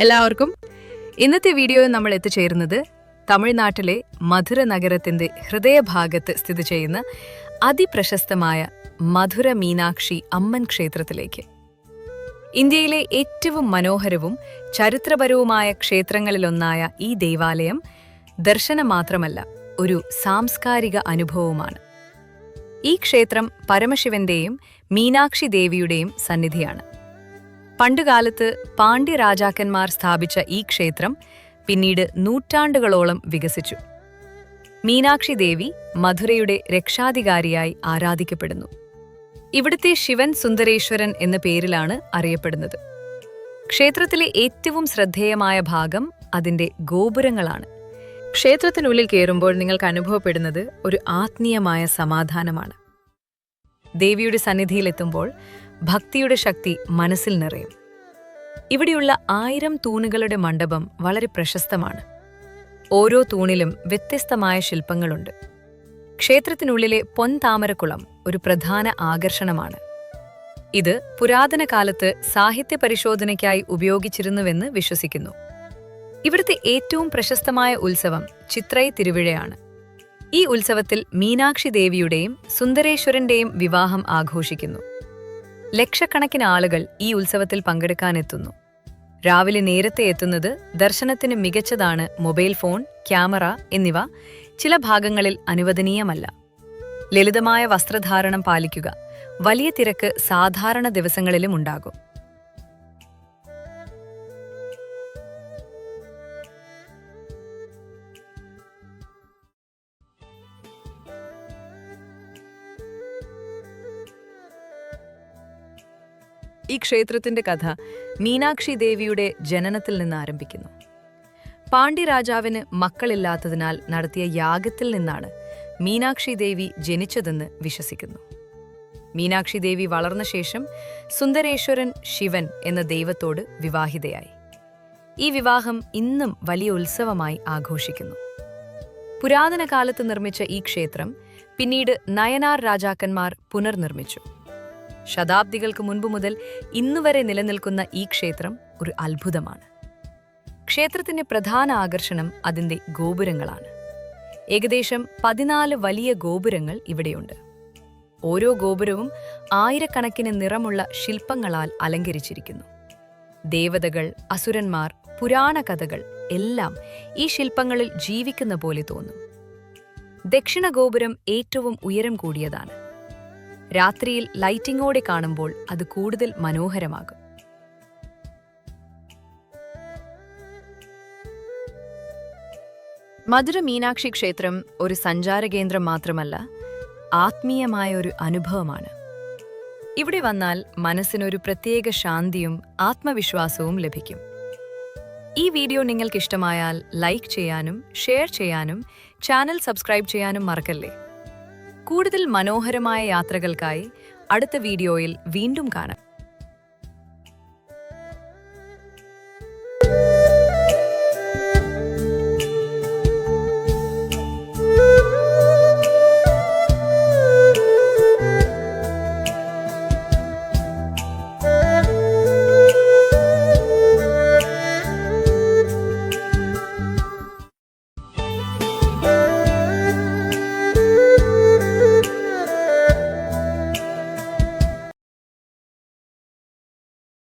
എല്ലാവർക്കും ഇന്നത്തെ വീഡിയോയിൽ നമ്മൾ എത്തിച്ചേരുന്നത് തമിഴ്നാട്ടിലെ മധുര നഗരത്തിന്റെ ഹൃദയഭാഗത്ത് സ്ഥിതി ചെയ്യുന്ന അതിപ്രശസ്തമായ മധുര മീനാക്ഷി അമ്മൻ ക്ഷേത്രത്തിലേക്ക്. ഇന്ത്യയിലെ ഏറ്റവും മനോഹരവും ചരിത്രപരവുമായ ക്ഷേത്രങ്ങളിലൊന്നായ ഈ ദേവാലയം ദർശനം മാത്രമല്ല, ഒരു സാംസ്കാരിക അനുഭവവുമാണ്. ഈ ക്ഷേത്രം പരമശിവന്റെയും മീനാക്ഷി ദേവിയുടെയും സന്നിധിയാണ്. പണ്ടുകാലത്ത് പാണ്ഡ്യ രാജാക്കന്മാർ സ്ഥാപിച്ച ഈ ക്ഷേത്രം പിന്നീട് നൂറ്റാണ്ടുകളോളം വികസിച്ചു. മീനാക്ഷി ദേവി മധുരയുടെ രക്ഷാധികാരിയായി ആരാധിക്കപ്പെടുന്നു. ഇവിടുത്തെ ശിവൻ സുന്ദരേശ്വരൻ എന്ന പേരിലാണ് അറിയപ്പെടുന്നത്. ക്ഷേത്രത്തിലെ ഏറ്റവും ശ്രദ്ധേയമായ ഭാഗം അതിന്റെ ഗോപുരങ്ങളാണ്. ക്ഷേത്രത്തിനുള്ളിൽ കയറുമ്പോൾ നിങ്ങൾക്ക് അനുഭവപ്പെടുന്നത് ഒരു ആത്മീയമായ സമാധാനമാണ്. ദേവിയുടെ സന്നിധിയിലെത്തുമ്പോൾ ഭക്തിയുടെ ശക്തി മനസ്സിൽ നിറയും. ഇവിടെയുള്ള 1000 തൂണുകളുടെ മണ്ഡപം വളരെ പ്രശസ്തമാണ്. ഓരോ തൂണിലും വ്യത്യസ്തമായ ശില്പങ്ങളുണ്ട്. ക്ഷേത്രത്തിനുള്ളിലെ പൊൻതാമരക്കുളം ഒരു പ്രധാന ആകർഷണമാണ്. ഇത് പുരാതന കാലത്ത് സാഹിത്യ പരിശോധനയ്ക്കായി ഉപയോഗിച്ചിരുന്നുവെന്ന് വിശ്വസിക്കുന്നു. ഇവിടുത്തെ ഏറ്റവും പ്രശസ്തമായ ഉത്സവം ചിത്രൈ തിരുവിഴയാണ്. ഈ ഉത്സവത്തിൽ മീനാക്ഷി ദേവിയുടെയും സുന്ദരേശ്വരന്റെയും വിവാഹം ആഘോഷിക്കുന്നു. ലക്ഷക്കണക്കിന് ആളുകൾ ഈ ഉത്സവത്തിൽ പങ്കെടുക്കാനെത്തുന്നു. രാവിലെ നേരത്തെ എത്തുന്നത് ദർശനത്തിന് മികച്ചതാണ്. മൊബൈൽ ഫോൺ, ക്യാമറ എന്നിവ ചില ഭാഗങ്ങളിൽ അനുവദനീയമല്ല. ലളിതമായ വസ്ത്രധാരണം പാലിക്കുക. വലിയ തിരക്ക് സാധാരണ ദിവസങ്ങളിലും ഉണ്ടാകും. ഈ ക്ഷേത്രത്തിന്റെ കഥ മീനാക്ഷി ദേവിയുടെ ജനനത്തിൽ നിന്ന് ആരംഭിക്കുന്നു. പാണ്ഡ്യരാജാവിന് മക്കളില്ലാത്തതിനാൽ നടത്തിയ യാഗത്തിൽ നിന്നാണ് മീനാക്ഷി ദേവി ജനിച്ചതെന്ന് വിശ്വസിക്കുന്നു. മീനാക്ഷി ദേവി വളർന്ന ശേഷം സുന്ദരേശ്വരൻ ശിവൻ എന്ന ദൈവത്തോട് വിവാഹിതയായി. ഈ വിവാഹം ഇന്നും വലിയ ഉത്സവമായി ആഘോഷിക്കുന്നു. പുരാതന കാലത്ത് നിർമ്മിച്ച ഈ ക്ഷേത്രം പിന്നീട് നയനാർ രാജാക്കന്മാർ പുനർനിർമ്മിച്ചു. ശതാബ്ദികൾക്ക് മുൻപ് മുതൽ ഇന്നുവരെ നിലനിൽക്കുന്ന ഈ ക്ഷേത്രം ഒരു അത്ഭുതമാണ്. ക്ഷേത്രത്തിന്റെ പ്രധാന ആകർഷണം അതിന്റെ ഗോപുരങ്ങളാണ്. ഏകദേശം 14 വലിയ ഗോപുരങ്ങൾ ഇവിടെയുണ്ട്. ഓരോ ഗോപുരവും ആയിരക്കണക്കിന് നിറമുള്ള ശില്പങ്ങളാൽ അലങ്കരിച്ചിരിക്കുന്നു. ദേവതകൾ, അസുരന്മാർ, പുരാണ കഥകൾ എല്ലാം ഈ ശില്പങ്ങളിൽ ജീവിക്കുന്ന പോലെ തോന്നും. ദക്ഷിണ ഗോപുരം ഏറ്റവും ഉയരം കൂടിയതാണ്. രാത്രിയിൽ ലൈറ്റിങ്ങോടെ കാണുമ്പോൾ അത് കൂടുതൽ മനോഹരമാകും. മധുര മീനാക്ഷി ക്ഷേത്രം ഒരു സഞ്ചാരകേന്ദ്രം മാത്രമല്ല, ആത്മീയമായ ഒരു അനുഭവമാണ്. ഇവിടെ വന്നാൽ മനസ്സിനൊരു പ്രത്യേക ശാന്തിയും ആത്മവിശ്വാസവും ലഭിക്കും. ഈ വീഡിയോ നിങ്ങൾക്ക് ഇഷ്ടമായാൽ ലൈക്ക് ചെയ്യാനും ഷെയർ ചെയ്യാനും ചാനൽ സബ്സ്ക്രൈബ് ചെയ്യാനും മറക്കല്ലേ. കൂടുതൽ മനോഹരമായ യാത്രകൾക്കായി അടുത്ത വീഡിയോയിൽ വീണ്ടും കാണാം.